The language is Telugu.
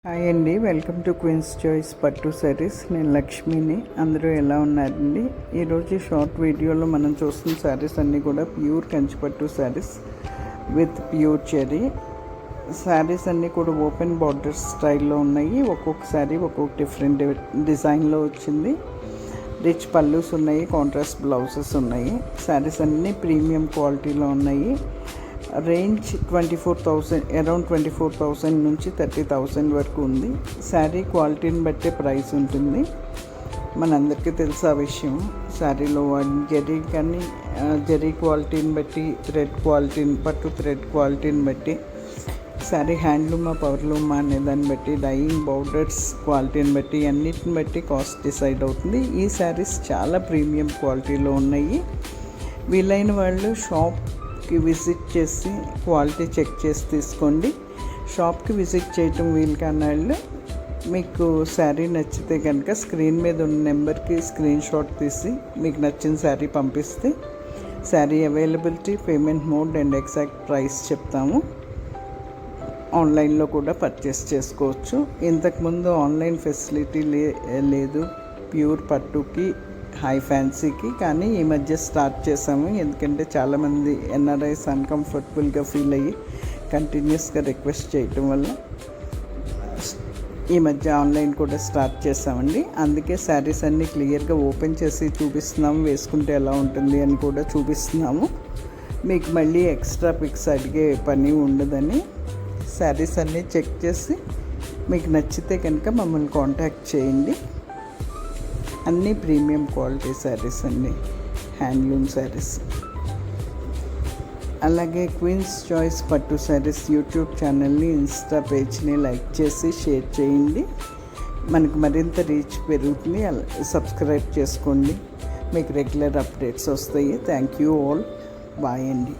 హాయ్ అండి, వెల్కమ్ టు క్వీన్స్ చాయిస్ పట్టు శారీస్. నేను లక్ష్మిని. అందరూ ఎలా ఉన్నారండి? ఈరోజు షార్ట్ వీడియోలో మనం చూస్తున్న శారీస్ అన్నీ కూడా pure Kanchipattu saris with pure cherry saris అన్నీ కూడా ఓపెన్ బార్డర్ స్టైల్లో ఉన్నాయి. ఒక్కొక్క శారీ ఒక్కొక్క డిఫరెంట్ డిజైన్లో వచ్చింది. రిచ్ పల్లూస్ ఉన్నాయి, కాంట్రాస్ట్ బ్లౌజెస్ ఉన్నాయి. శారీస్ అన్నీ ప్రీమియం క్వాలిటీలో ఉన్నాయి. రేంజ్ 24,000, అరౌండ్ 24,000 నుంచి 30,000 వరకు ఉంది. శారీ క్వాలిటీని బట్టే ప్రైస్ ఉంటుంది. మనందరికీ తెలుసు ఆ విషయం. శారీలో జరీ కానీ జరీ క్వాలిటీని బట్టి, థ్రెడ్ క్వాలిటీని, పట్టు థ్రెడ్ క్వాలిటీని బట్టి, శారీ హ్యాండ్లూమా పవర్లూమా అనే దాన్ని బట్టి, డైయింగ్ బౌడర్స్ క్వాలిటీని బట్టి, అన్నిటిని బట్టి కాస్ట్ డిసైడ్ అవుతుంది. ఈ శారీస్ చాలా ప్రీమియం క్వాలిటీలో ఉన్నాయి. వీలైన వాళ్ళు షాప్కి విజిట్ చేసి క్వాలిటీ చెక్ చేసి తీసుకోండి. షాప్కి విజిట్ చేయటం వీలు కాని వాళ్ళు మీకు శారీ నచ్చితే కనుక స్క్రీన్ మీద ఉన్న నెంబర్కి స్క్రీన్ షాట్ తీసి మీకు నచ్చిన శారీ పంపిస్తే sari availability, payment mode and exact price చెప్తాము. ఆన్లైన్లో కూడా పర్చేస్ చేసుకోవచ్చు. ఇంతకుముందు ఆన్లైన్ ఫెసిలిటీ లేదు ప్యూర్ పట్టుకి, హై ఫ్యాన్సీకి. కానీ ఈ మధ్య స్టార్ట్ చేసాము. ఎందుకంటే చాలామంది ఎన్ఆర్ఐస్ అన్కంఫర్టబుల్గా ఫీల్ అయ్యి కంటిన్యూస్గా రిక్వెస్ట్ చేయటం వల్ల ఈ మధ్య ఆన్లైన్ కూడా స్టార్ట్ చేసామండి. అందుకే శారీస్ అన్నీ క్లియర్గా ఓపెన్ చేసి చూపిస్తున్నాము. వేసుకుంటే ఎలా ఉంటుంది అని కూడా చూపిస్తున్నాము. మీకు మళ్ళీ ఎక్స్ట్రా పిక్స్ అడిగే పని ఉండదని శారీస్ అన్నీ చెక్ చేసి మీకు నచ్చితే కనుక మమ్మల్ని కాంటాక్ట్ చేయండి. అన్నీ ప్రీమియం క్వాలిటీ శారీస్ అండి, హ్యాండ్లూమ్ శారీస్. అలాగే క్వీన్స్ చాయిస్ పట్టు శారీస్ యూట్యూబ్ ఛానల్ని, ఇన్స్టా పేజ్ని లైక్ చేసి షేర్ చేయండి. మనకు మరింత రీచ్ పెరుగుతుంది. సబ్స్క్రైబ్ చేసుకోండి, మీకు రెగ్యులర్ అప్డేట్స్ వస్తాయి. Thank you all. బాయ్ అండి.